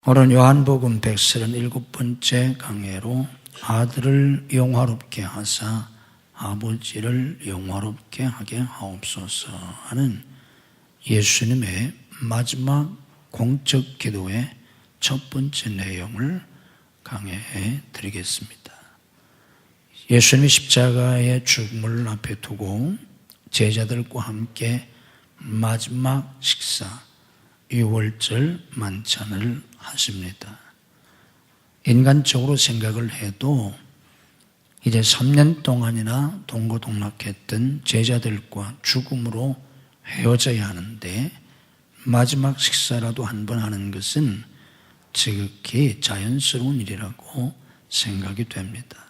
오늘 요한복음 137번째 강해로 아들을 영화롭게 하사 아버지를 영화롭게 하게 하옵소서 하는 예수님의 마지막 공적 기도의 첫 번째 내용을 강해해 드리겠습니다. 예수님이 십자가의 죽음을 앞에 두고 제자들과 함께 마지막 식사 유월절 만찬을 하십니다. 인간적으로 생각을 해도 이제 3년 동안이나 동고동락했던 제자들과 죽음으로 헤어져야 하는데 마지막 식사라도 한번 하는 것은 지극히 자연스러운 일이라고 생각이 됩니다.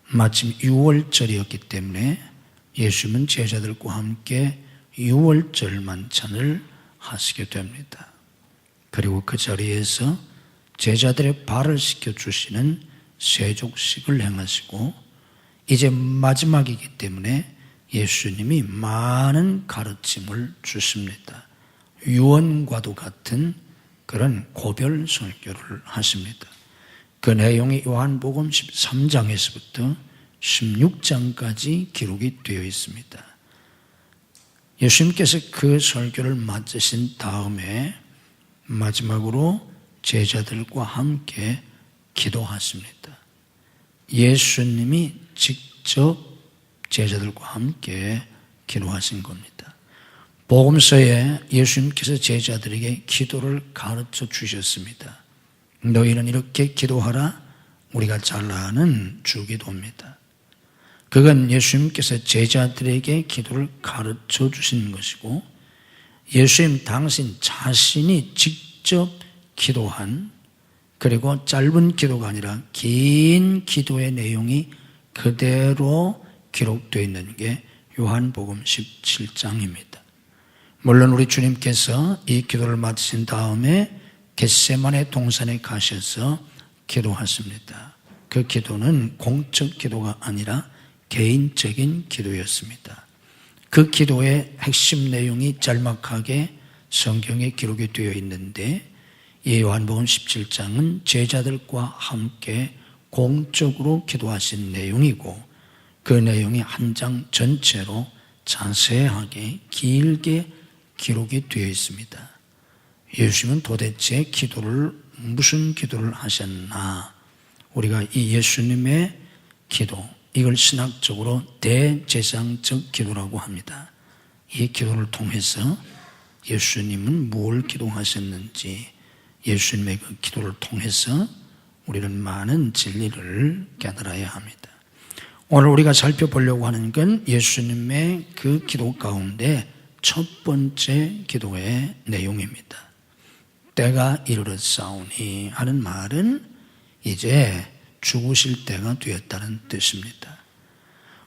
마침 유월절이었기 때문에 예수님은 제자들과 함께 유월절 만찬을 하시게 됩니다. 그리고 그 자리에서 제자들의 발을 씻겨주시는 세족식을 행하시고 이제 마지막이기 때문에 예수님이 많은 가르침을 주십니다. 유언과도 같은 그런 고별 설교를 하십니다. 그 내용이 요한복음 13장에서부터 16장까지 기록이 되어 있습니다. 예수님께서 그 설교를 마치신 다음에 마지막으로 제자들과 함께 기도하십니다. 예수님이 직접 제자들과 함께 기도하신 겁니다. 복음서에 예수님께서 제자들에게 기도를 가르쳐 주셨습니다. 너희는 이렇게 기도하라, 우리가 잘 아는 주기도입니다. 그건 예수님께서 제자들에게 기도를 가르쳐 주신 것이고 예수님 당신 자신이 직접 기도한, 그리고 짧은 기도가 아니라 긴 기도의 내용이 그대로 기록되어 있는 게 요한복음 17장입니다. 물론 우리 주님께서 이 기도를 마치신 다음에 겟세마네 동산에 가셔서 기도하십니다. 그 기도는 공적 기도가 아니라 개인적인 기도였습니다. 그 기도의 핵심 내용이 짤막하게 성경에 기록이 되어 있는데 이 요한복음 17장은 제자들과 함께 공적으로 기도하신 내용이고 그 내용이 한 장 전체로 자세하게 길게 기록이 되어 있습니다. 예수님은 도대체 무슨 기도를 하셨나? 우리가 이 예수님의 기도, 이걸 신학적으로 대제사장적 기도라고 합니다. 이 기도를 통해서 예수님은 뭘 기도하셨는지, 예수님의 그 기도를 통해서 우리는 많은 진리를 깨달아야 합니다. 오늘 우리가 살펴보려고 하는 건 예수님의 그 기도 가운데 첫 번째 기도의 내용입니다. 때가 이르렀사오니 하는 말은 이제 죽으실 때가 되었다는 뜻입니다.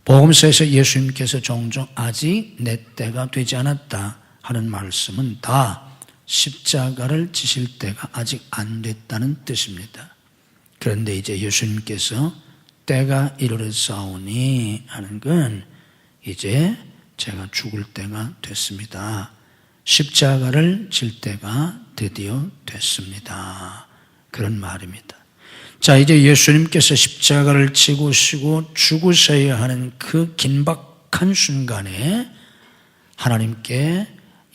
복음서에서 예수님께서 종종 아직 내 때가 되지 않았다 하는 말씀은 다 십자가를 지실 때가 아직 안 됐다는 뜻입니다. 그런데 이제 예수님께서 때가 이르렀사오니 하는 건 이제 제가 죽을 때가 됐습니다. 십자가를 질 때가 드디어 됐습니다. 그런 말입니다. 자, 이제 예수님께서 십자가를 지고시고 죽으셔야 하는 그 긴박한 순간에 하나님께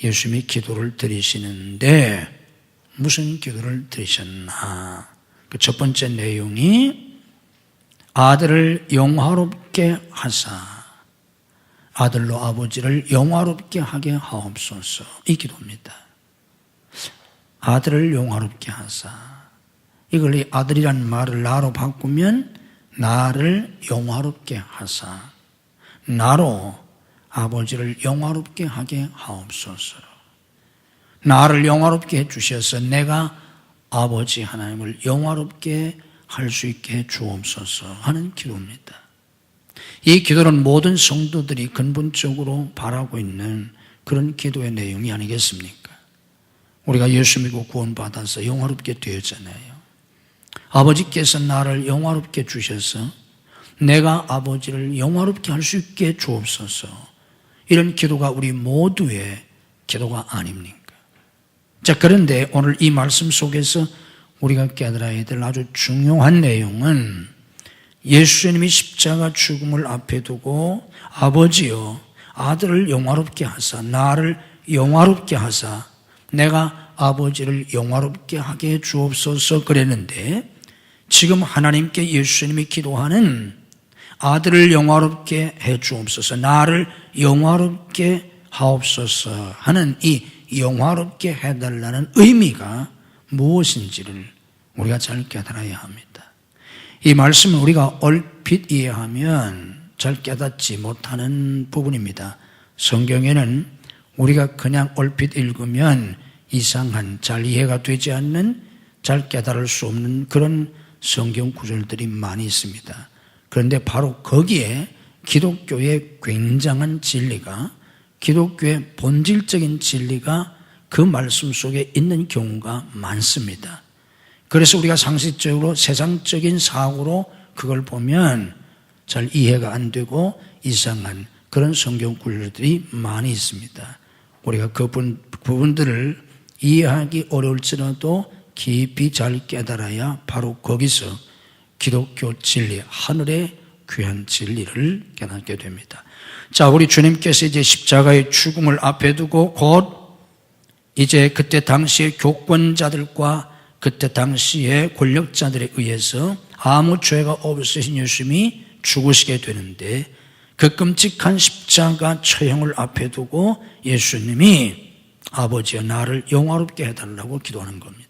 예수님이 기도를 드리시는데 무슨 기도를 드리셨나? 그 첫 번째 내용이 아들을 영화롭게 하사 아들로 아버지를 영화롭게 하게 하옵소서, 이 기도입니다. 아들을 영화롭게 하사, 이걸 이 아들이란 말을 나로 바꾸면 나를 영화롭게 하사, 나로 아버지를 영화롭게 하게 하옵소서. 나를 영화롭게 해주셔서 내가 아버지 하나님을 영화롭게 할 수 있게 해 주옵소서 하는 기도입니다. 이 기도는 모든 성도들이 근본적으로 바라고 있는 그런 기도의 내용이 아니겠습니까? 우리가 예수 믿고 구원받아서 영화롭게 되었잖아요. 아버지께서 나를 영화롭게 주셔서 내가 아버지를 영화롭게 할 수 있게 주옵소서, 이런 기도가 우리 모두의 기도가 아닙니까? 자, 그런데 오늘 이 말씀 속에서 우리가 깨달아야 될 아주 중요한 내용은 예수님이 십자가 죽음을 앞에 두고 아버지여 아들을 영화롭게 하사 나를 영화롭게 하사 내가 아버지를 영화롭게 하게 해 주옵소서 그랬는데, 지금 하나님께 예수님이 기도하는 아들을 영화롭게 해 주옵소서 나를 영화롭게 하옵소서 하는 이 영화롭게 해달라는 의미가 무엇인지를 우리가 잘 깨달아야 합니다. 이 말씀을 우리가 얼핏 이해하면 잘 깨닫지 못하는 부분입니다. 성경에는 우리가 그냥 얼핏 읽으면 이상한, 잘 이해가 되지 않는, 잘 깨달을 수 없는 그런 성경 구절들이 많이 있습니다. 그런데 바로 거기에 기독교의 굉장한 진리가, 기독교의 본질적인 진리가 그 말씀 속에 있는 경우가 많습니다. 그래서 우리가 상식적으로 세상적인 사고로 그걸 보면 잘 이해가 안 되고 이상한 그런 성경 구절들이 많이 있습니다. 우리가 그 부분들을 이해하기 어려울지라도 깊이 잘 깨달아야 바로 거기서 기독교 진리, 하늘의 귀한 진리를 깨닫게 됩니다. 자, 우리 주님께서 이제 십자가의 죽음을 앞에 두고 곧 이제 그때 당시의 교권자들과 그때 당시의 권력자들에 의해서 아무 죄가 없으신 예수님이 죽으시게 되는데, 그 끔찍한 십자가 처형을 앞에 두고 예수님이 아버지여 나를 영화롭게 해달라고 기도하는 겁니다.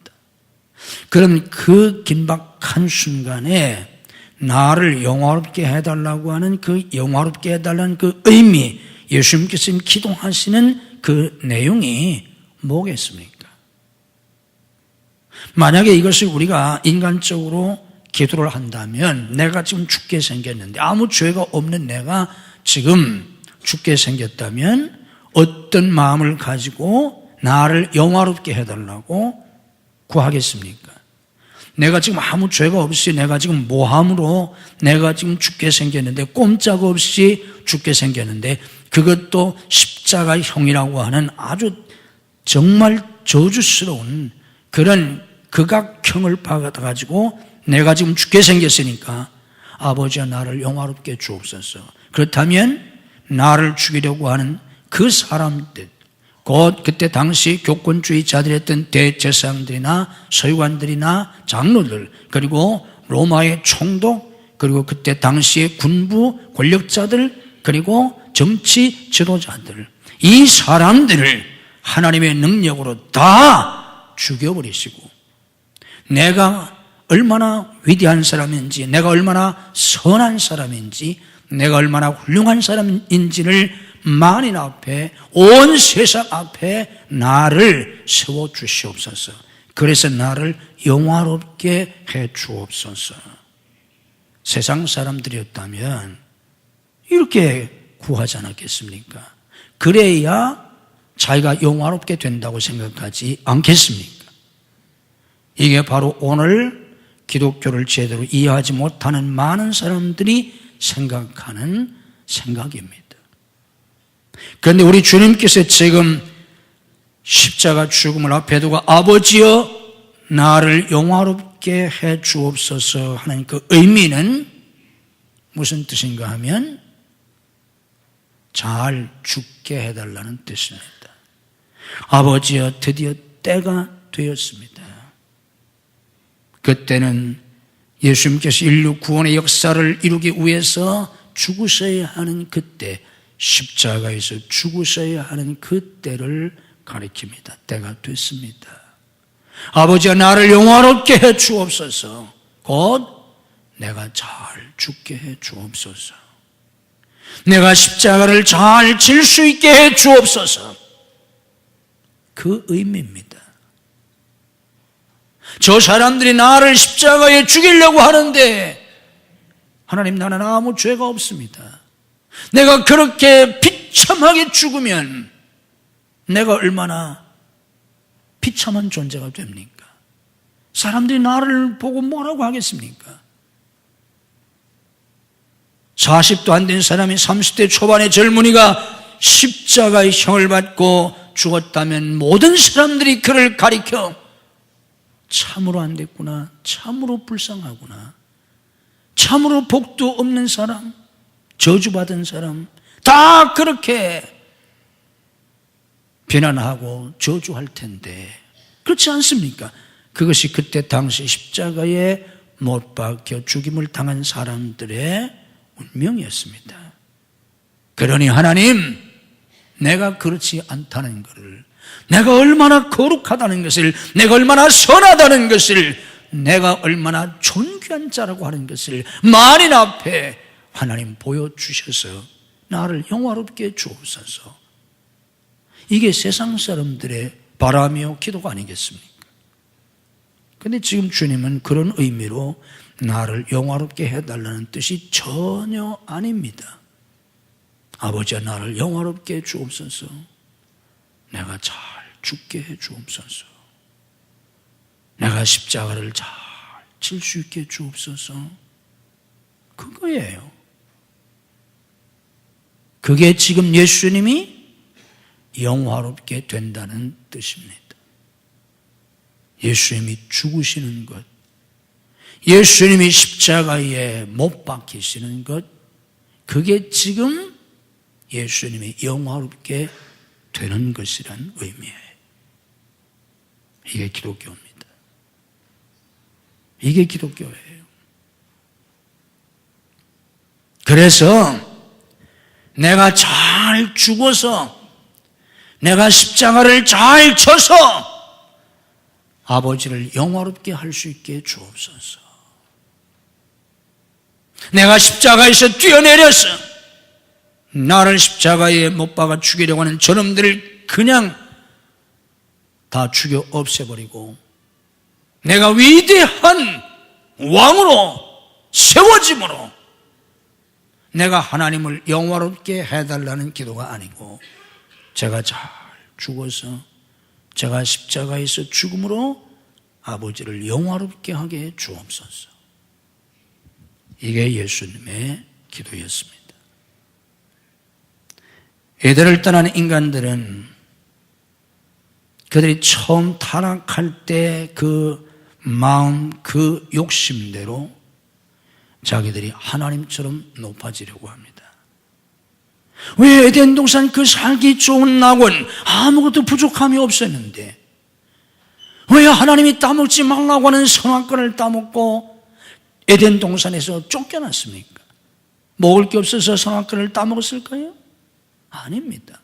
그럼 그 긴박한 순간에 나를 영화롭게 해달라고 하는 그 영화롭게 해달라는 그 의미, 예수님께서 기도하시는 그 내용이 뭐겠습니까? 만약에 이것을 우리가 인간적으로 기도를 한다면, 내가 지금 죽게 생겼는데, 아무 죄가 없는 내가 지금 죽게 생겼다면 어떤 마음을 가지고 나를 영화롭게 해달라고 구하겠습니까? 내가 지금 아무 죄가 없이 내가 지금 모함으로 내가 지금 죽게 생겼는데, 꼼짝없이 죽게 생겼는데, 그것도 십자가형이라고 하는 아주 정말 저주스러운 그런 극악형을 받아가지고 내가 지금 죽게 생겼으니까 아버지와 나를 영화롭게 주옵소서. 그렇다면 나를 죽이려고 하는 그 사람들, 곧 그때 당시 교권주의자들이었던 대제사장들이나 서기관들이나 장로들, 그리고 로마의 총독, 그리고 그때 당시의 군부 권력자들, 그리고 정치 지도자들, 이 사람들을 하나님의 능력으로 다 죽여버리시고, 내가 얼마나 위대한 사람인지, 내가 얼마나 선한 사람인지, 내가 얼마나 훌륭한 사람인지를 만인 앞에, 온 세상 앞에 나를 세워주시옵소서. 그래서 나를 영화롭게 해 주옵소서. 세상 사람들이었다면 이렇게 구하지 않았겠습니까? 그래야 자기가 영화롭게 된다고 생각하지 않겠습니까? 이게 바로 오늘 기독교를 제대로 이해하지 못하는 많은 사람들이 생각하는 생각입니다. 그런데 우리 주님께서 지금 십자가 죽음을 앞에 두고 아버지여 나를 영화롭게 해 주옵소서 하는 그 의미는 무슨 뜻인가 하면 잘 죽게 해달라는 뜻입니다. 아버지여 드디어 때가 되었습니다. 그때는 예수님께서 인류 구원의 역사를 이루기 위해서 죽으셔야 하는 그때, 십자가에서 죽으셔야 하는 그때를 가리킵니다. 때가 됐습니다. 아버지가 나를 영화롭게 해 주옵소서. 곧 내가 잘 죽게 해 주옵소서. 내가 십자가를 잘 질 수 있게 해 주옵소서. 그 의미입니다. 저 사람들이 나를 십자가에 죽이려고 하는데, 하나님, 나는 아무 죄가 없습니다. 내가 그렇게 비참하게 죽으면 내가 얼마나 비참한 존재가 됩니까? 사람들이 나를 보고 뭐라고 하겠습니까? 40도 안 된 사람이 30대 초반의 젊은이가 십자가의 형을 받고 죽었다면 모든 사람들이 그를 가리켜 참으로 안 됐구나, 참으로 불쌍하구나, 참으로 복도 없는 사람, 저주받은 사람 다 그렇게 비난하고 저주할 텐데 그렇지 않습니까? 그것이 그때 당시 십자가에 못 박혀 죽임을 당한 사람들의 운명이었습니다. 그러니 하나님, 내가 그렇지 않다는 것을, 내가 얼마나 거룩하다는 것을, 내가 얼마나 선하다는 것을, 내가 얼마나 존귀한 자라고 하는 것을 만인 앞에 하나님 보여주셔서 나를 영화롭게 주옵소서. 이게 세상 사람들의 바라며 기도가 아니겠습니까? 그런데 지금 주님은 그런 의미로 나를 영화롭게 해달라는 뜻이 전혀 아닙니다. 아버지야, 나를 영화롭게 해 주옵소서. 내가 잘 죽게 해 주옵소서. 내가 십자가를 잘 칠 수 있게 해 주옵소서. 그거예요. 그게 지금 예수님이 영화롭게 된다는 뜻입니다. 예수님이 죽으시는 것, 예수님이 십자가에 못 박히시는 것, 그게 지금 예수님이 영화롭게 되는 것이란 의미예요. 이게 기독교입니다. 이게 기독교예요. 그래서 내가 잘 죽어서, 내가 십자가를 잘 쳐서 아버지를 영화롭게 할 수 있게 주옵소서. 내가 십자가에서 뛰어내려서 나를 십자가에 못 박아 죽이려고 하는 저놈들을 그냥 다 죽여 없애버리고 내가 위대한 왕으로 세워짐으로 내가 하나님을 영화롭게 해달라는 기도가 아니고, 제가 잘 죽어서 제가 십자가에서 죽음으로 아버지를 영화롭게 하게 해 주옵소서. 이게 예수님의 기도였습니다. 에덴을 떠난 인간들은 그들이 처음 타락할 때 그 마음, 그 욕심대로 자기들이 하나님처럼 높아지려고 합니다. 왜 에덴 동산 그 살기 좋은 낙원 아무것도 부족함이 없었는데 왜 하나님이 따먹지 말라고 하는 선악과를 따먹고 에덴 동산에서 쫓겨났습니까? 먹을 게 없어서 선악과를 따먹었을까요? 아닙니다.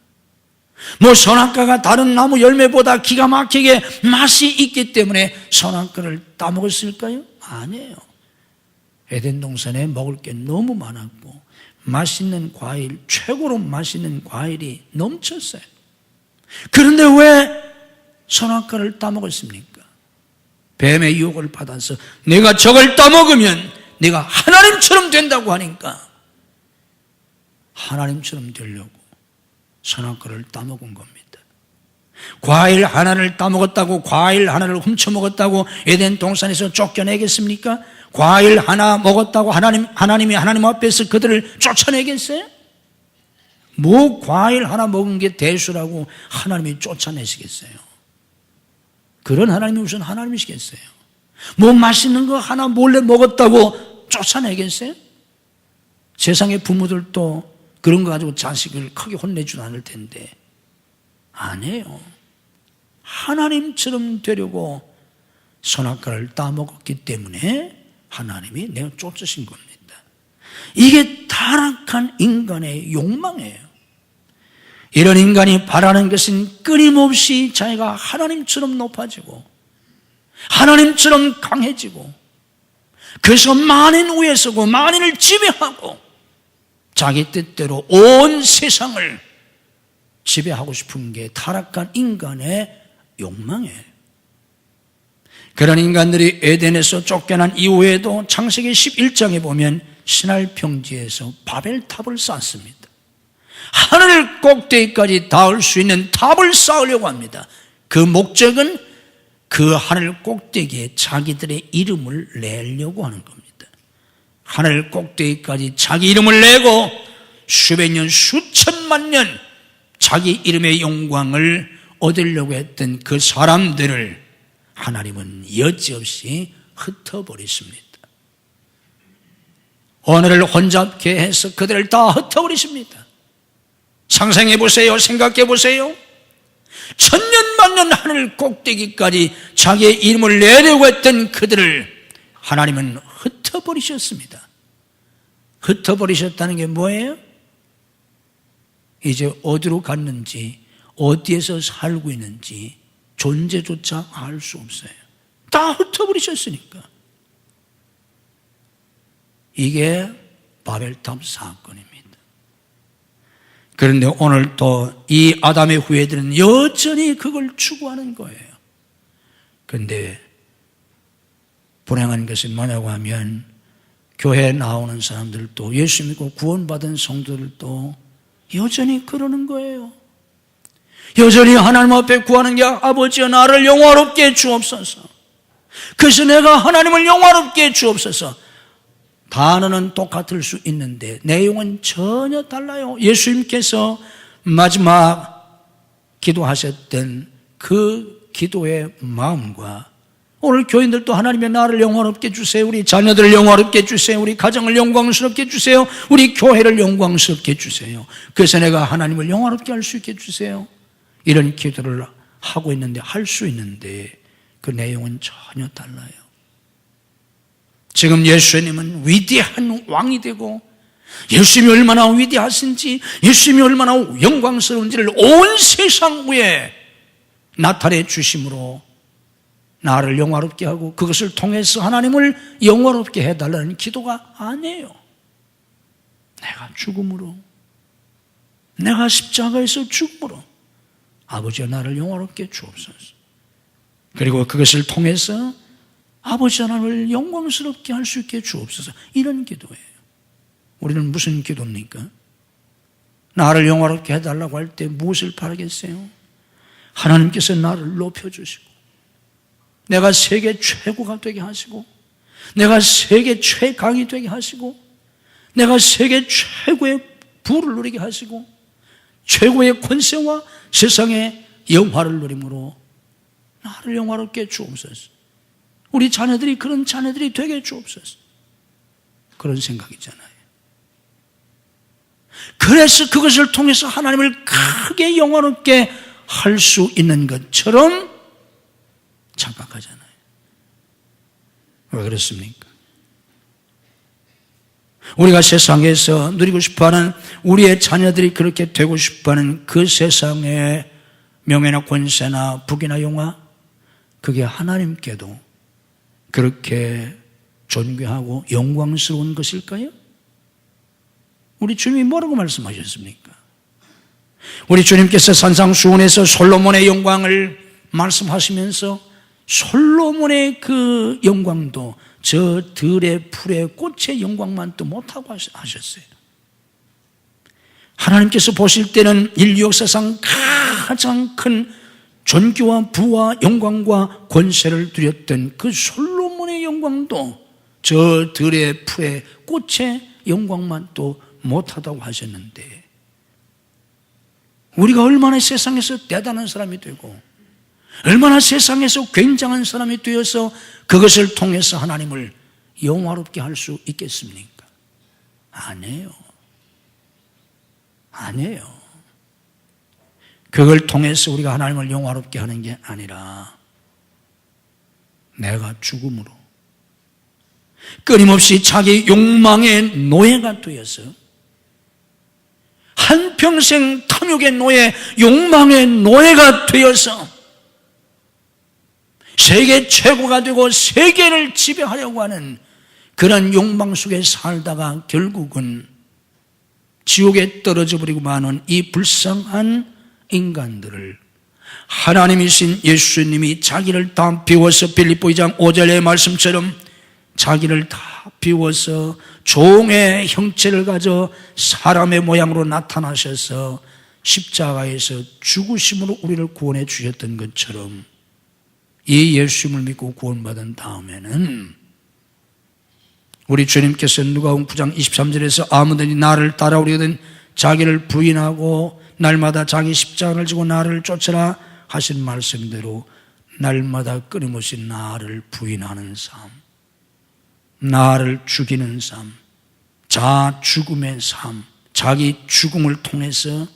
뭐 선악과가 다른 나무 열매보다 기가 막히게 맛이 있기 때문에 선악과를 따먹었을까요? 아니에요. 에덴 동산에 먹을 게 너무 많았고 맛있는 과일, 최고로 맛있는 과일이 넘쳤어요. 그런데 왜 선악과를 따먹었습니까? 뱀의 유혹을 받아서 내가 저걸 따먹으면 내가 하나님처럼 된다고 하니까 하나님처럼 되려고 선악과를 따먹은 겁니다. 과일 하나를 따먹었다고, 과일 하나를 훔쳐먹었다고 에덴 동산에서 쫓겨내겠습니까? 과일 하나 먹었다고 하나님이 하나님 앞에서 그들을 쫓아내겠어요? 뭐 과일 하나 먹은 게 대수라고 하나님이 쫓아내시겠어요? 그런 하나님이 무슨 하나님이시겠어요? 뭐 맛있는 거 하나 몰래 먹었다고 쫓아내겠어요? 세상의 부모들도 그런 거 가지고 자식을 크게 혼내주지 않을 텐데 아니에요. 하나님처럼 되려고 선악과를 따먹었기 때문에 하나님이 내가 쫓으신 겁니다. 이게 타락한 인간의 욕망이에요. 이런 인간이 바라는 것은 끊임없이 자기가 하나님처럼 높아지고 하나님처럼 강해지고 그래서 만인 위에 서고 만인을 지배하고 자기 뜻대로 온 세상을 지배하고 싶은 게 타락한 인간의 욕망이에요. 그런 인간들이 에덴에서 쫓겨난 이후에도 창세기 11장에 보면 시날 평지에서 바벨탑을 쌓습니다. 하늘 꼭대기까지 닿을 수 있는 탑을 쌓으려고 합니다. 그 목적은 그 하늘 꼭대기에 자기들의 이름을 내려고 하는 겁니다. 하늘 꼭대기까지 자기 이름을 내고 수백 년, 수천만 년 자기 이름의 영광을 얻으려고 했던 그 사람들을 하나님은 여지없이 흩어버리십니다. 오늘을 혼잡케 해서 그들을 다 흩어버리십니다. 상상해 보세요. 생각해 보세요. 천년만년 하늘 꼭대기까지 자기의 이름을 내려고 했던 그들을 하나님은 흩어버리셨습니다. 흩어버리셨다는 게 뭐예요? 이제 어디로 갔는지, 어디에서 살고 있는지 존재조차 알 수 없어요. 다 흩어버리셨으니까. 이게 바벨탑 사건입니다. 그런데 오늘 또 이 아담의 후예들은 여전히 그걸 추구하는 거예요. 그런데 불행한 것은 뭐냐고 하면 교회에 나오는 사람들도 예수 믿고 구원받은 성도들도 여전히 그러는 거예요. 여전히 하나님 앞에 구하는 게 아버지여 나를 영화롭게 해 주옵소서. 그래서 내가 하나님을 영화롭게 해 주옵소서. 단어는 똑같을 수 있는데 내용은 전혀 달라요. 예수님께서 마지막 기도하셨던 그 기도의 마음과 오늘 교인들도 하나님의 나를 영화롭게 해주세요. 우리 자녀들을 영화롭게 해주세요. 우리 가정을 영광스럽게 해주세요. 우리 교회를 영광스럽게 해주세요. 그래서 내가 하나님을 영화롭게 할 수 있게 해주세요. 이런 기도를 하고 있는데, 할 수 있는데 그 내용은 전혀 달라요. 지금 예수님은 위대한 왕이 되고 예수님이 얼마나 위대하신지, 예수님이 얼마나 영광스러운지를 온 세상 위에 나타내 주심으로 나를 영화롭게 하고 그것을 통해서 하나님을 영화롭게 해달라는 기도가 아니에요. 내가 죽음으로, 내가 십자가에서 죽음으로 아버지여 나를 영화롭게 주옵소서. 그리고 그것을 통해서 아버지 하나님을 영광스럽게 할 수 있게 주옵소서. 이런 기도예요. 우리는 무슨 기도입니까? 나를 영화롭게 해달라고 할 때 무엇을 바라겠어요? 하나님께서 나를 높여주시고 내가 세계 최고가 되게 하시고 내가 세계 최강이 되게 하시고 내가 세계 최고의 부를 누리게 하시고 최고의 권세와 세상의 영화를 누림으로 나를 영화롭게 주옵소서. 우리 자녀들이 그런 자녀들이 되게 주옵소서. 그런 생각이잖아요. 그래서 그것을 통해서 하나님을 크게 영화롭게 할 수 있는 것처럼 착각하잖아요. 왜 그렇습니까? 우리가 세상에서 누리고 싶어하는, 우리의 자녀들이 그렇게 되고 싶어하는 그 세상의 명예나 권세나 부귀나 영화, 그게 하나님께도 그렇게 존귀하고 영광스러운 것일까요? 우리 주님이 뭐라고 말씀하셨습니까? 우리 주님께서 산상수훈에서 솔로몬의 영광을 말씀하시면서 솔로몬의 그 영광도 저 들의 풀의 꽃의 영광만도 못하고 하셨어요. 하나님께서 보실 때는 인류 역사상 가장 큰 존귀와 부와 영광과 권세를 누렸던 그 솔로몬의 영광도 저 들의 풀의 꽃의 영광만도 못하다고 하셨는데, 우리가 얼마나 세상에서 대단한 사람이 되고 얼마나 세상에서 굉장한 사람이 되어서 그것을 통해서 하나님을 영화롭게 할 수 있겠습니까? 아니에요. 아니에요. 그걸 통해서 우리가 하나님을 영화롭게 하는 게 아니라 내가 죽음으로 끊임없이 자기 욕망의 노예가 되어서 한평생 탐욕의 노예, 욕망의 노예가 되어서 세계 최고가 되고 세계를 지배하려고 하는 그런 욕망 속에 살다가 결국은 지옥에 떨어져 버리고 마는 이 불쌍한 인간들을 하나님이신 예수님이 자기를 다 비워서, 빌립보 2장 5절의 말씀처럼 자기를 다 비워서 종의 형체를 가져 사람의 모양으로 나타나셔서 십자가에서 죽으심으로 우리를 구원해 주셨던 것처럼 이 예수님을 믿고 구원받은 다음에는 우리 주님께서 누가복음 9장 23절에서 아무든지 나를 따라오려거든 자기를 부인하고 날마다 자기 십자가를 지고 나를 쫓으라 하신 말씀대로 날마다 끊임없이 나를 부인하는 삶, 나를 죽이는 삶, 자아 죽음의 삶, 자기 죽음을 통해서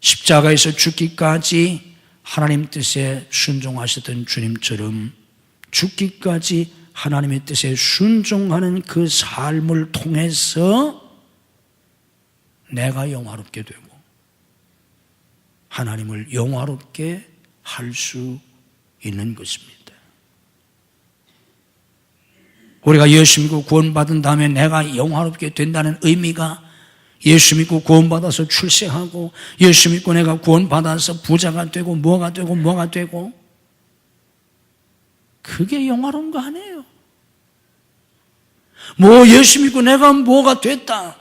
십자가에서 죽기까지 하나님 뜻에 순종하셨던 주님처럼 죽기까지 하나님의 뜻에 순종하는 그 삶을 통해서 내가 영화롭게 되고 하나님을 영화롭게 할 수 있는 것입니다. 우리가 예수 믿고 구원받은 다음에 내가 영화롭게 된다는 의미가 예수 믿고 구원받아서 출세하고 예수 믿고 내가 구원받아서 부자가 되고 뭐가 되고 그게 영화로운 거 아니에요. 뭐 예수 믿고 내가 뭐가 됐다.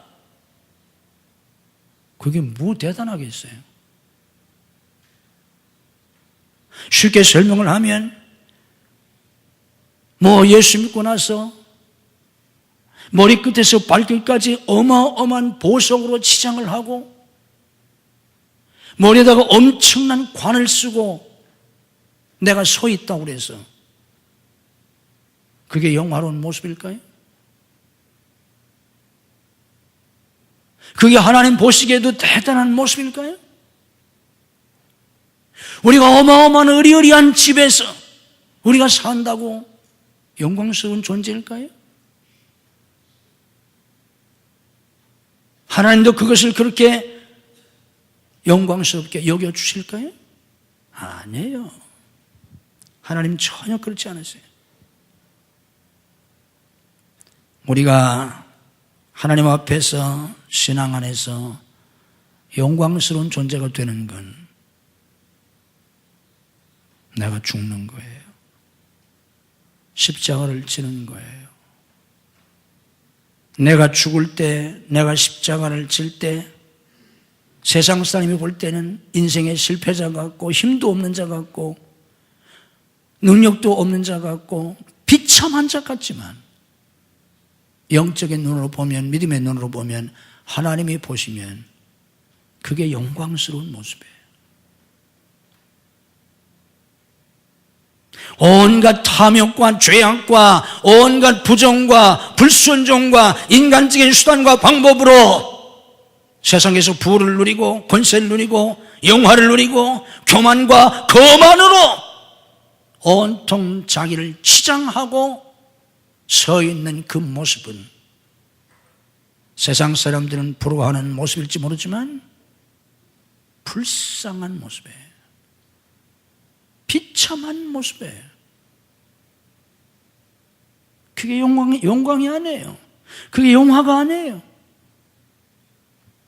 그게 뭐 대단하겠어요. 쉽게 설명을 하면 뭐 예수 믿고 나서 머리끝에서 발끝까지 어마어마한 보석으로 치장을 하고 머리에다가 엄청난 관을 쓰고 내가 서 있다고 그래서 그게 영화로운 모습일까요? 그게 하나님 보시기에도 대단한 모습일까요? 우리가 어마어마한 의리의리한 집에서 우리가 산다고 영광스러운 존재일까요? 하나님도 그것을 그렇게 영광스럽게 여겨주실까요? 아니에요. 하나님 전혀 그렇지 않으세요. 우리가 하나님 앞에서 신앙 안에서 영광스러운 존재가 되는 건 내가 죽는 거예요. 십자가를 지는 거예요. 내가 죽을 때, 내가 십자가를 질 때 세상 사람이 볼 때는 인생의 실패자 같고 힘도 없는 자 같고 능력도 없는 자 같고 비참한 자 같지만 영적인 눈으로 보면, 믿음의 눈으로 보면, 하나님이 보시면 그게 영광스러운 모습이에요. 온갖 탐욕과 죄악과 온갖 부정과 불순종과 인간적인 수단과 방법으로 세상에서 부를 누리고 권세를 누리고 영화를 누리고 교만과 거만으로 온통 자기를 치장하고 서 있는 그 모습은 세상 사람들은 부러워하는 모습일지 모르지만 불쌍한 모습이에요. 비참한 모습이에요. 그게 영광이 아니에요. 그게 영화가 아니에요.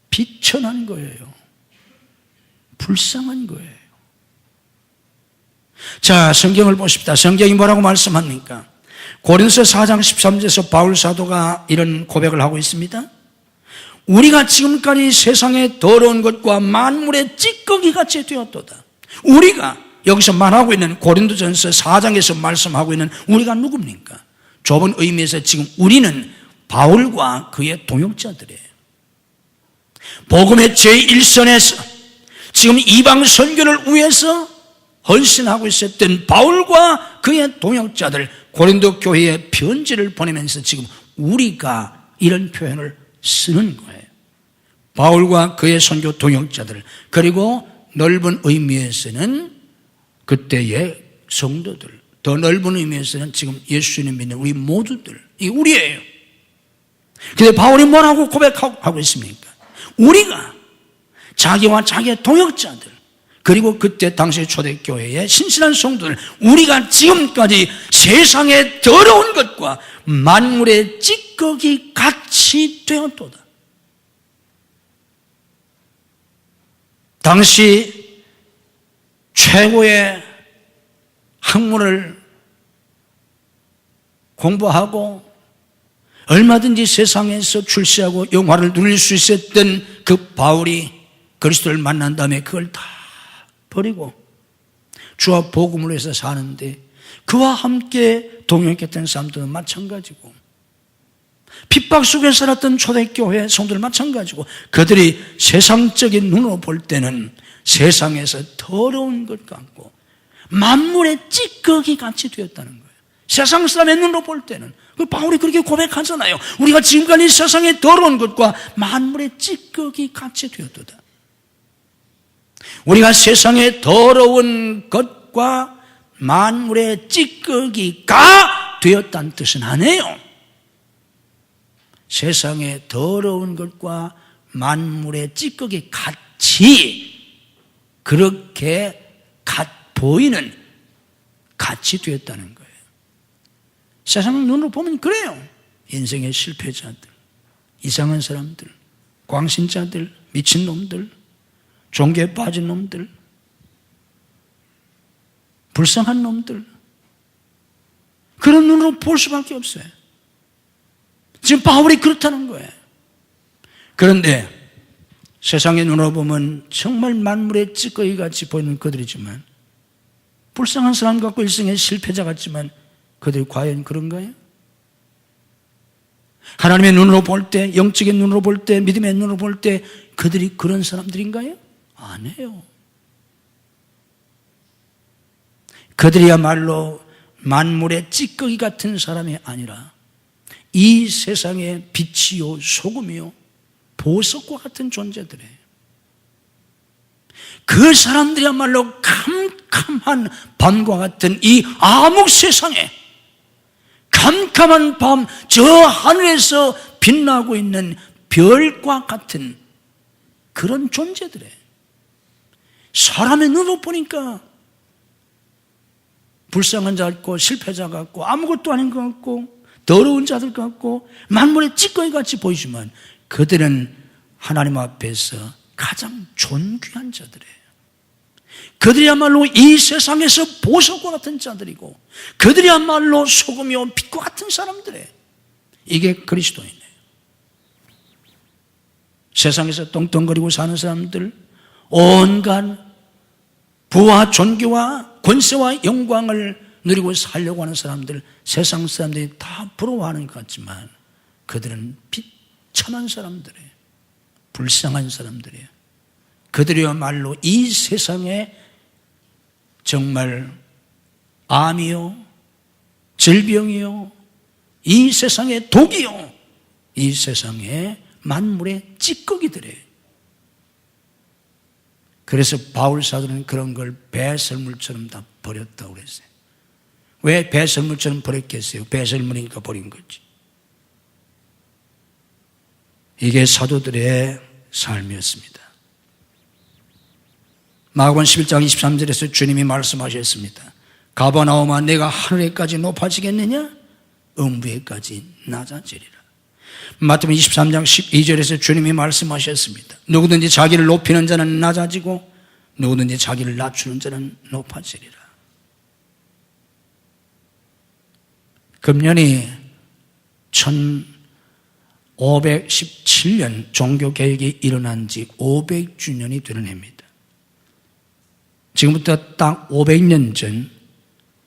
비천한 거예요. 불쌍한 거예요. 자, 성경을 보십시다. 성경이 뭐라고 말씀합니까? 고린도서 4장 13절에서 바울 사도가 이런 고백을 하고 있습니다. 우리가 지금까지 세상의 더러운 것과 만물의 찌꺼기같이 되었도다. 우리가 여기서 말하고 있는 고린도전서 4장에서 말씀하고 있는 우리가 누굽니까? 좁은 의미에서 지금 우리는 바울과 그의 동역자들이에요. 복음의 제1선에서 지금 이방 선교를 위해서 헌신하고 있었던 바울과 그의 동역자들, 고린도 교회에 편지를 보내면서 지금 우리가 이런 표현을 쓰는 거예요. 바울과 그의 선교 동역자들, 그리고 넓은 의미에서는 그때의 성도들, 더 넓은 의미에서는 지금 예수님 믿는 우리 모두들, 이 우리예요. 근데 바울이 뭐라고 고백하고 있습니까? 우리가 자기와 자기의 동역자들, 그리고 그때 당시 초대교회의 신실한 성도들, 우리가 지금까지 세상의 더러운 것과 만물의 찌꺼기 같이 되었도다. 당시 최고의 학문을 공부하고 얼마든지 세상에서 출세하고 영화를 누릴 수 있었던 그 바울이 그리스도를 만난 다음에 그걸 다 버리고 주와 복음을 위해서 사는데 그와 함께 동역했던 사람들은 마찬가지고 핍박 속에 살았던 초대교회 성도들 마찬가지고 그들이 세상적인 눈으로 볼 때는 세상에서 더러운 것 같고 만물의 찌꺼기 같이 되었다는 거예요. 세상 사람의 눈으로 볼 때는. 바울이 그렇게 고백하잖아요. 우리가 지금까지 세상에 더러운 것과 만물의 찌꺼기 같이 되었도다. 우리가 세상에 더러운 것과 만물의 찌꺼기가 되었다는 뜻은 아니에요. 세상에 더러운 것과 만물의 찌꺼기 같이 그렇게 보이는 같이 되었다는 거예요. 세상 눈으로 보면 그래요. 인생의 실패자들, 이상한 사람들, 광신자들, 미친놈들, 종교에 빠진 놈들, 불쌍한 놈들, 그런 눈으로 볼 수밖에 없어요. 지금 바울이 그렇다는 거예요. 그런데 세상의 눈으로 보면 정말 만물의 찌꺼기 같이 보이는 그들이지만, 불쌍한 사람 같고 일생의 실패자 같지만 그들이 과연 그런가요? 하나님의 눈으로 볼 때, 영적인 눈으로 볼 때, 믿음의 눈으로 볼 때 그들이 그런 사람들인가요? 아니에요. 그들이야말로 만물의 찌꺼기 같은 사람이 아니라 이 세상의 빛이요 소금이요 보석과 같은 존재들이에요. 그 사람들이야말로 캄캄한 밤과 같은 이 암흑 세상에 캄캄한 밤 저 하늘에서 빛나고 있는 별과 같은 그런 존재들이에요. 사람의 눈으로 보니까 불쌍한 자 같고 실패자 같고 아무것도 아닌 것 같고 더러운 자들 같고 만물의 찌꺼기 같이 보이지만 그들은 하나님 앞에서 가장 존귀한 자들이에요. 그들이야말로 이 세상에서 보석과 같은 자들이고 그들이야말로 소금이요 빛과 같은 사람들이에요. 이게 그리스도인이에요. 세상에서 떵떵거리고 사는 사람들, 온갖 부와 존귀와 권세와 영광을 누리고 살려고 하는 사람들, 세상 사람들이 다 부러워하는 것 같지만 그들은 비참한 사람들이에요. 불쌍한 사람들이에요. 그들이야말로 이 세상에 정말 암이요, 질병이요, 이 세상의 독이요, 이 세상의 만물의 찌꺼기들이에요. 그래서 바울 사도는 그런 걸 배설물처럼 다 버렸다고 그랬어요. 왜 배설물처럼 버렸겠어요? 배설물이니까 버린 거지. 이게 사도들의 삶이었습니다. 마가복음 11장 23절에서 주님이 말씀하셨습니다. 가버나움아 내가 하늘에까지 높아지겠느냐? 음부에까지 낮아지리라. 마태복음 23장 12절에서 주님이 말씀하셨습니다. 누구든지 자기를 높이는 자는 낮아지고 누구든지 자기를 낮추는 자는 높아지리라. 금년이 1517년 종교개혁이 일어난 지 500주년이 되는 해입니다. 지금부터 딱 500년 전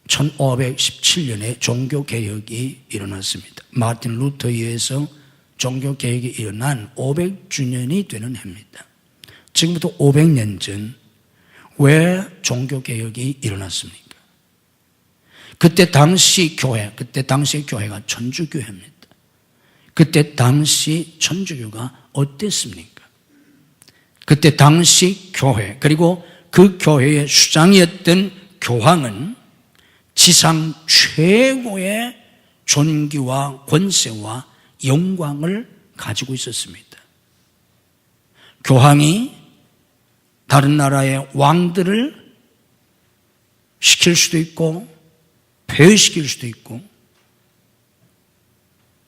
1517년에 종교개혁이 일어났습니다. 마틴 루터에 의해서 종교개혁이 일어난 500주년이 되는 해입니다. 지금부터 500년 전 왜 종교개혁이 일어났습니까? 그때 당시 교회가 천주교회입니다. 그때 당시 천주교가 어땠습니까? 그때 당시 교회, 그리고 그 교회의 수장이었던 교황은 지상 최고의 존귀와 권세와 영광을 가지고 있었습니다. 교황이 다른 나라의 왕들을 시킬 수도 있고 폐위시킬 수도 있고,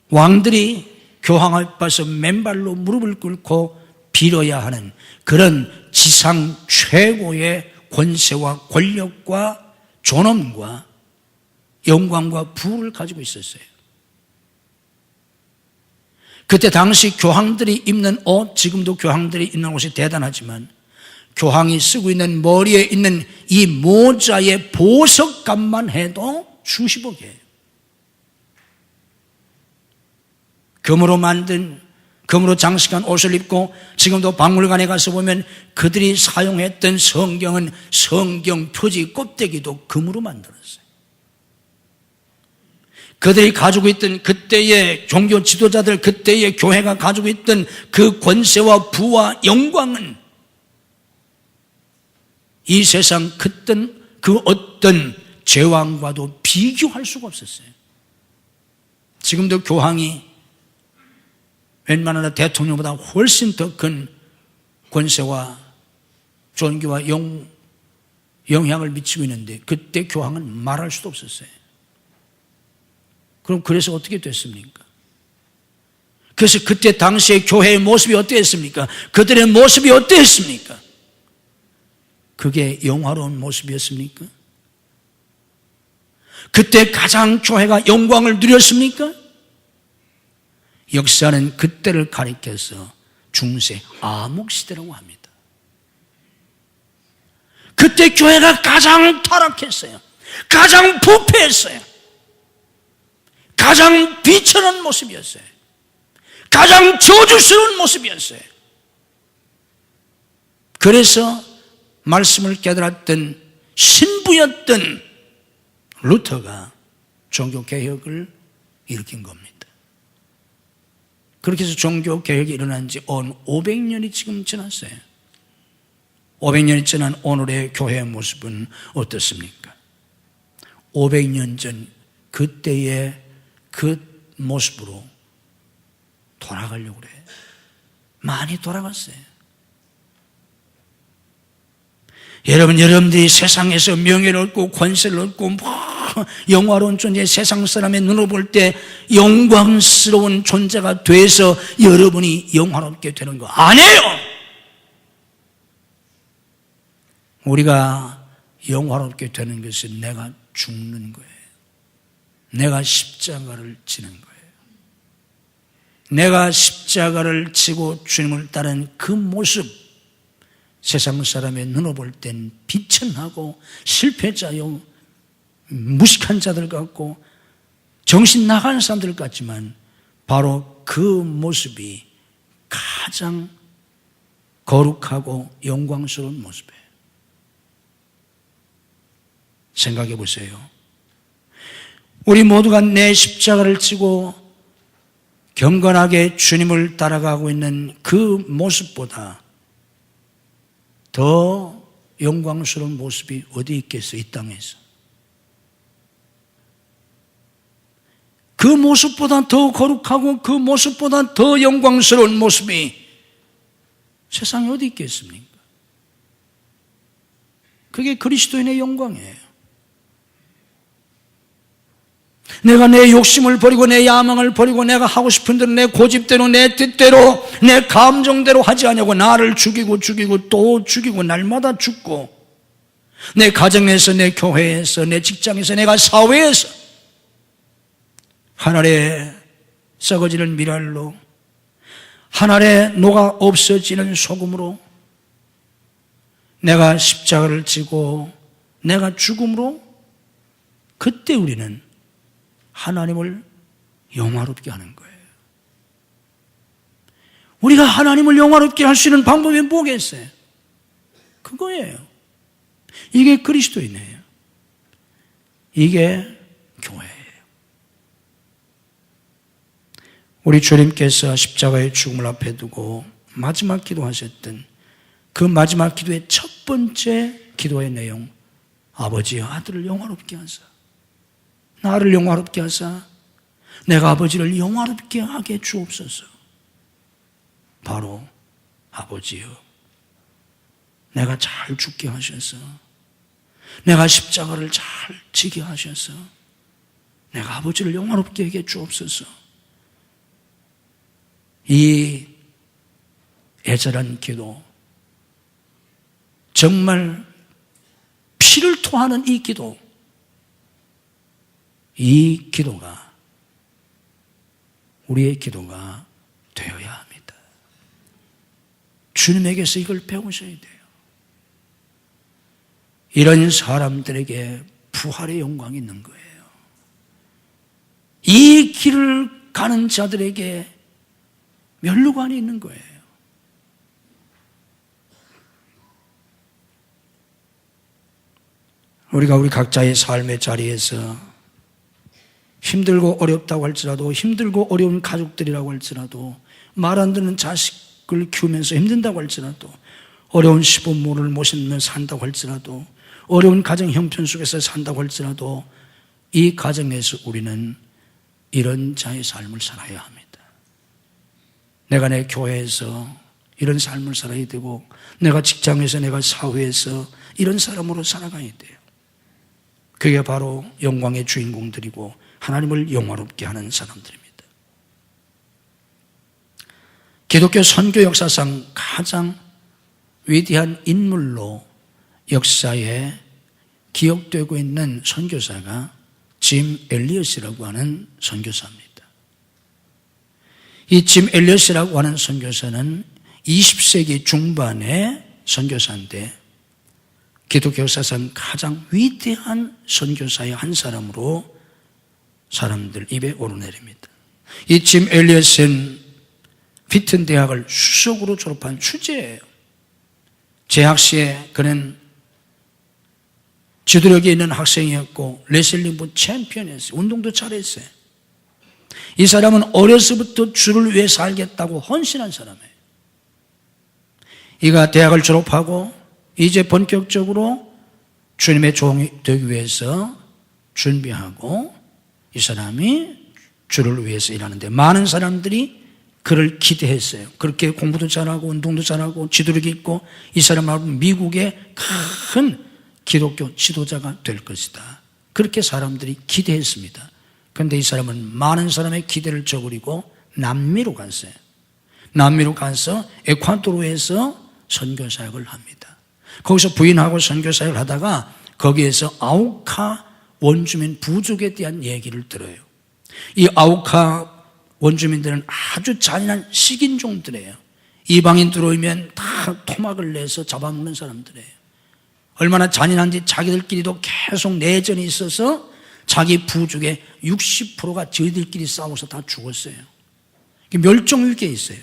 왕들이 교황 앞에서 맨발로 무릎을 꿇고 빌어야 하는 그런 지상 최고의 권세와 권력과 존엄과 영광과 부를 가지고 있었어요. 그때 당시 교황들이 입는 옷, 지금도 교황들이 입는 옷이 대단하지만 교황이 쓰고 있는 머리에 있는 이 모자의 보석값만 해도 수십억이에요. 금으로 만든 금으로 장식한 옷을 입고 지금도 박물관에 가서 보면 그들이 사용했던 성경은 성경 표지 껍데기도 금으로 만들었어요. 그들이 가지고 있던 그때의 종교 지도자들, 그때의 교회가 가지고 있던 그 권세와 부와 영광은 이 세상 그 어떤 제왕과도 비교할 수가 없었어요. 지금도 교황이 웬만한 대통령보다 훨씬 더 큰 권세와 존귀와 영향을 미치고 있는데 그때 교황은 말할 수도 없었어요. 그럼 그래서 어떻게 됐습니까? 그래서 그때 당시의 교회의 모습이 어땠습니까? 그들의 모습이 어땠습니까? 그게 영화로운 모습이었습니까? 그때 가장 교회가 영광을 누렸습니까? 역사는 그때를 가리켜서 중세 암흑시대라고 합니다. 그때 교회가 가장 타락했어요. 가장 부패했어요. 가장 비천한 모습이었어요. 가장 저주스러운 모습이었어요. 그래서 말씀을 깨달았던 신부였던 루터가 종교개혁을 일으킨 겁니다. 그렇게 해서 종교개혁이 일어난 지 500년이 지금 지났어요. 500년이 지난 오늘의 교회의 모습은 어떻습니까? 500년 전 그때의 그 모습으로 돌아가려고 그래요. 많이 돌아갔어요. 여러분들이 세상에서 명예를 얻고 권세를 얻고 영화로운 존재, 세상 사람의 눈으로 볼 때 영광스러운 존재가 돼서 여러분이 영화롭게 되는 거 아니에요. 우리가 영화롭게 되는 것은 내가 죽는 거예요. 내가 십자가를 지는 거예요. 내가 십자가를 지고 주님을 따르는 그 모습, 세상 사람의 눈으로 볼 땐 비천하고 실패자요, 무식한 자들 같고 정신 나간 사람들 같지만 바로 그 모습이 가장 거룩하고 영광스러운 모습이에요. 생각해 보세요. 우리 모두가 내 십자가를 지고 경건하게 주님을 따라가고 있는 그 모습보다 더 영광스러운 모습이 어디 있겠어요? 이 땅에서. 그 모습보다 더 거룩하고 그 모습보다 더 영광스러운 모습이 세상에 어디 있겠습니까? 그게 그리스도인의 영광이에요. 내가 내 욕심을 버리고 내 야망을 버리고 내가 하고 싶은 대로 내 고집대로 내 뜻대로 내 감정대로 하지 않냐고 나를 죽이고 또 죽이고 날마다 죽고 내 가정에서 내 교회에서 내 직장에서 내가 사회에서 하늘에 썩어지는 밀알로 하늘에 녹아 없어지는 소금으로 내가 십자가를 지고 내가 죽음으로 그때 우리는 하나님을 영화롭게 하는 거예요. 우리가 하나님을 영화롭게 할 수 있는 방법이 뭐겠어요? 그거예요. 이게 그리스도인이에요. 이게 교회예요. 우리 주님께서 십자가의 죽음을 앞에 두고 마지막 기도하셨던 그 마지막 기도의 첫 번째 기도의 내용, 아버지여 아들을 영화롭게 하사 나를 영화롭게 하사 내가 아버지를 영화롭게 하게 주옵소서. 바로 아버지여 내가 잘 죽게 하셔서 내가 십자가를 잘 지게 하셔서 내가 아버지를 영화롭게 하게 주옵소서. 이 애절한 기도, 정말 피를 토하는 이 기도, 이 기도가 우리의 기도가 되어야 합니다. 주님에게서 이걸 배우셔야 돼요. 이런 사람들에게 부활의 영광이 있는 거예요. 이 길을 가는 자들에게 면류관이 있는 거예요. 우리가 우리 각자의 삶의 자리에서 힘들고 어렵다고 할지라도, 힘들고 어려운 가족들이라고 할지라도, 말 안 듣는 자식을 키우면서 힘든다고 할지라도, 어려운 시부모를 모시며 산다고 할지라도, 어려운 가정 형편 속에서 산다고 할지라도, 이 가정에서 우리는 이런 자의 삶을 살아야 합니다. 내가 내 교회에서 이런 삶을 살아야 되고, 내가 직장에서, 내가 사회에서 이런 사람으로 살아가야 돼요. 그게 바로 영광의 주인공들이고 하나님을 영화롭게 하는 사람들입니다. 기독교 선교 역사상 가장 위대한 인물로 역사에 기억되고 있는 선교사가 짐 엘리엇이라고 하는 선교사입니다. 이 짐 엘리엇이라고 하는 선교사는 20세기 중반의 선교사인데 기독교 역사상 가장 위대한 선교사의 한 사람으로 사람들 입에 오르내립니다. 이 짐 엘리엇은 피튼 대학을 수석으로 졸업한 추재예요. 재학 시에 그는 지도력이 있는 학생이었고 레슬링부 챔피언이었어요. 운동도 잘했어요. 이 사람은 어려서부터 주를 위해 살겠다고 헌신한 사람이에요. 이가 대학을 졸업하고 이제 본격적으로 주님의 종이 되기 위해서 준비하고 이 사람이 주를 위해서 일하는데 많은 사람들이 그를 기대했어요. 그렇게 공부도 잘하고 운동도 잘하고 지도력이 있고 이 사람은 미국의 큰 기독교 지도자가 될 것이다. 그렇게 사람들이 기대했습니다. 그런데 이 사람은 많은 사람의 기대를 저버리고 남미로 갔어요. 남미로 가서 에콰도르에서 선교사역을 합니다. 거기서 부인하고 선교사역을 하다가 거기에서 아우카 원주민 부족에 대한 얘기를 들어요. 이 아우카 원주민들은 아주 잔인한 식인종들이에요. 이방인 들어오면 다 토막을 내서 잡아먹는 사람들이에요. 얼마나 잔인한지 자기들끼리도 계속 내전이 있어서 자기 부족의 60%가 저희들끼리 싸워서 다 죽었어요. 멸종 위기에 있어요.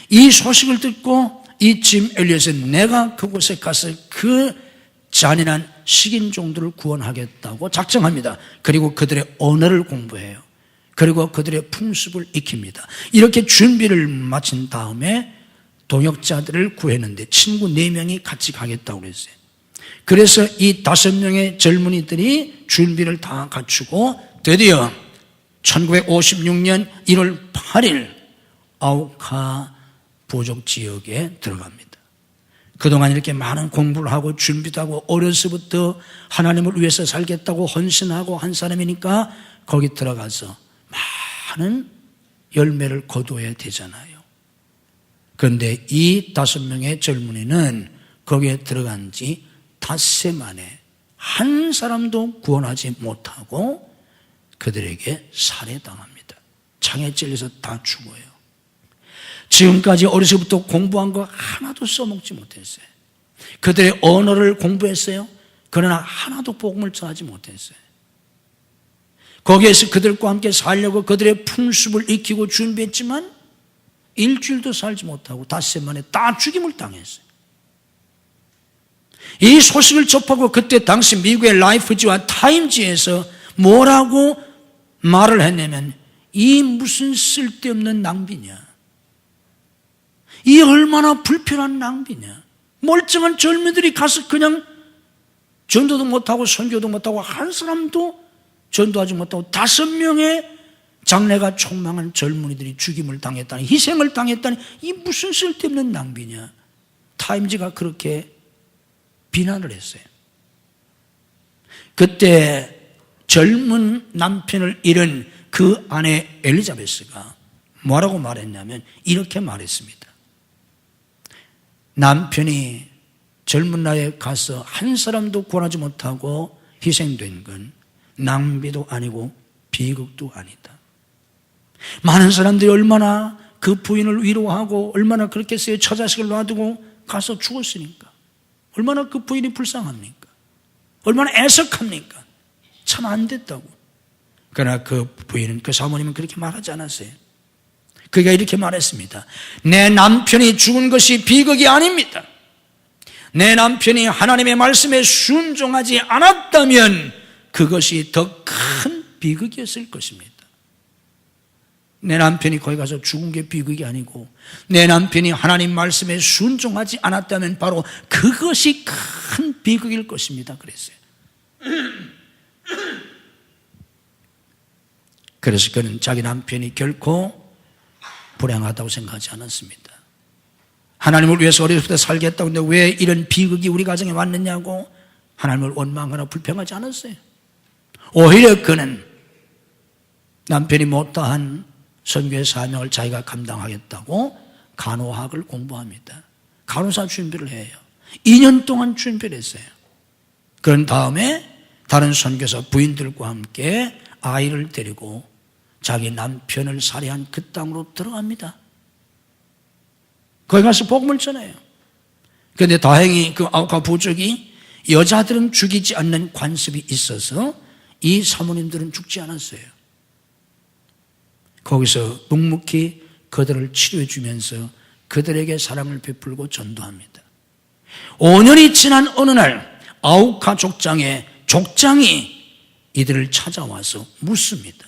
이 소식을 듣고 이 짐 엘리엇은 내가 그곳에 가서 그 잔인한 식인종들을 구원하겠다고 작정합니다. 그리고 그들의 언어를 공부해요. 그리고 그들의 풍습을 익힙니다. 이렇게 준비를 마친 다음에 동역자들을 구했는데 친구 4명이 같이 가겠다고 그랬어요. 그래서 이 5명의 젊은이들이 준비를 다 갖추고 드디어 1956년 1월 8일 아우카 부족 지역에 들어갑니다. 그동안 이렇게 많은 공부를 하고 준비도 하고 어려서부터 하나님을 위해서 살겠다고 헌신하고 한 사람이니까 거기 들어가서 많은 열매를 거두어야 되잖아요. 그런데 이 5명의 젊은이는 거기에 들어간 지 닷새 만에 한 사람도 구원하지 못하고 그들에게 살해당합니다. 창에 찔려서 다 죽어요. 지금까지 어려서부터 공부한 거 하나도 써먹지 못했어요. 그들의 언어를 공부했어요. 그러나 하나도 복음을 전하지 못했어요. 거기에서 그들과 함께 살려고 그들의 풍습을 익히고 준비했지만 일주일도 살지 못하고 닷새 만에 다 죽임을 당했어요. 이 소식을 접하고 그때 당시 미국의 라이프지와 타임지에서 뭐라고 말을 했냐면 이 무슨 쓸데없는 낭비냐, 이 얼마나 불필요한 낭비냐, 멀쩡한 젊은이들이 가서 그냥 전도도 못하고 선교도 못하고 한 사람도 전도하지 못하고 5명의 장래가 촉망한 젊은이들이 죽임을 당했다니, 희생을 당했다니, 이 무슨 쓸데없는 낭비냐. 타임지가 그렇게 비난을 했어요. 그때 젊은 남편을 잃은 그 아내 엘리자베스가 뭐라고 말했냐면 이렇게 말했습니다. 남편이 젊은 나이에 가서 한 사람도 구원하지 못하고 희생된 건 낭비도 아니고 비극도 아니다. 많은 사람들이 얼마나 그 부인을 위로하고 얼마나 그렇게 해서 처자식을 놔두고 가서 죽었으니까 얼마나 그 부인이 불쌍합니까? 얼마나 애석합니까? 참 안 됐다고. 그러나 그 부인은, 그 사모님은 그렇게 말하지 않았어요. 그가 이렇게 말했습니다. 내 남편이 죽은 것이 비극이 아닙니다. 내 남편이 하나님의 말씀에 순종하지 않았다면 그것이 더 큰 비극이었을 것입니다. 내 남편이 거기 가서 죽은 게 비극이 아니고 내 남편이 하나님 말씀에 순종하지 않았다면 바로 그것이 큰 비극일 것입니다. 그랬어요. 그래서 그는 자기 남편이 결코 불행하다고 생각하지 않았습니다. 하나님을 위해서 어려서부터 살겠다고 했는데 왜 이런 비극이 우리 가정에 왔느냐고 하나님을 원망하거나 불평하지 않았어요. 오히려 그는 남편이 못다한 선교의 사명을 자기가 감당하겠다고 간호학을 공부합니다. 간호사 준비를 해요. 2년 동안 준비를 했어요. 그런 다음에 다른 선교사 부인들과 함께 아이를 데리고 자기 남편을 살해한 그 땅으로 들어갑니다. 거기 가서 복음을 전해요. 그런데 다행히 그 아우카 부족이 여자들은 죽이지 않는 관습이 있어서 이 사모님들은 죽지 않았어요. 거기서 묵묵히 그들을 치료해 주면서 그들에게 사랑을 베풀고 전도합니다. 5년이 지난 어느 날 아우카 족장의 족장이 이들을 찾아와서 묻습니다.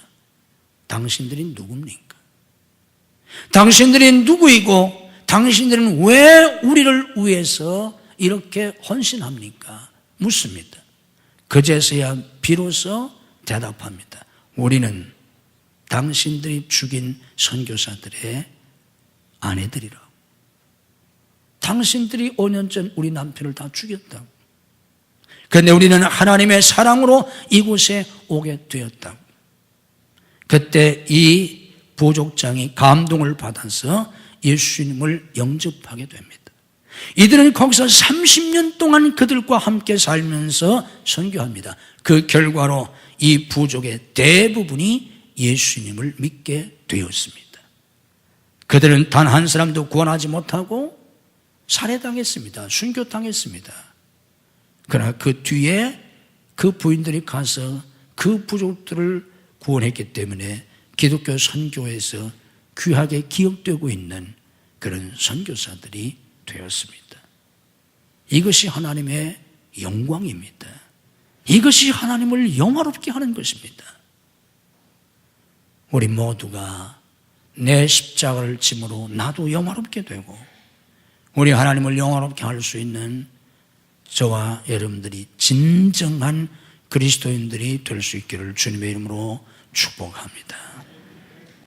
당신들이 누굽니까? 당신들이 누구이고 당신들은 왜 우리를 위해서 이렇게 헌신합니까? 묻습니다. 그제서야 비로소 대답합니다. 우리는 당신들이 죽인 선교사들의 아내들이라고. 당신들이 5년 전 우리 남편을 다 죽였다고. 그런데 우리는 하나님의 사랑으로 이곳에 오게 되었다고. 그때 이 부족장이 감동을 받아서 예수님을 영접하게 됩니다. 이들은 거기서 30년 동안 그들과 함께 살면서 선교합니다. 그 결과로 이 부족의 대부분이 예수님을 믿게 되었습니다. 그들은 단 한 사람도 구원하지 못하고 살해당했습니다. 순교당했습니다. 그러나 그 뒤에 그 부인들이 가서 그 부족들을 구원했기 때문에 기독교 선교에서 귀하게 기억되고 있는 그런 선교사들이 되었습니다. 이것이 하나님의 영광입니다. 이것이 하나님을 영화롭게 하는 것입니다. 우리 모두가 내 십자가를 짐으로 나도 영화롭게 되고 우리 하나님을 영화롭게 할 수 있는 저와 여러분들이 진정한 그리스도인들이 될 수 있기를 주님의 이름으로 축복합니다.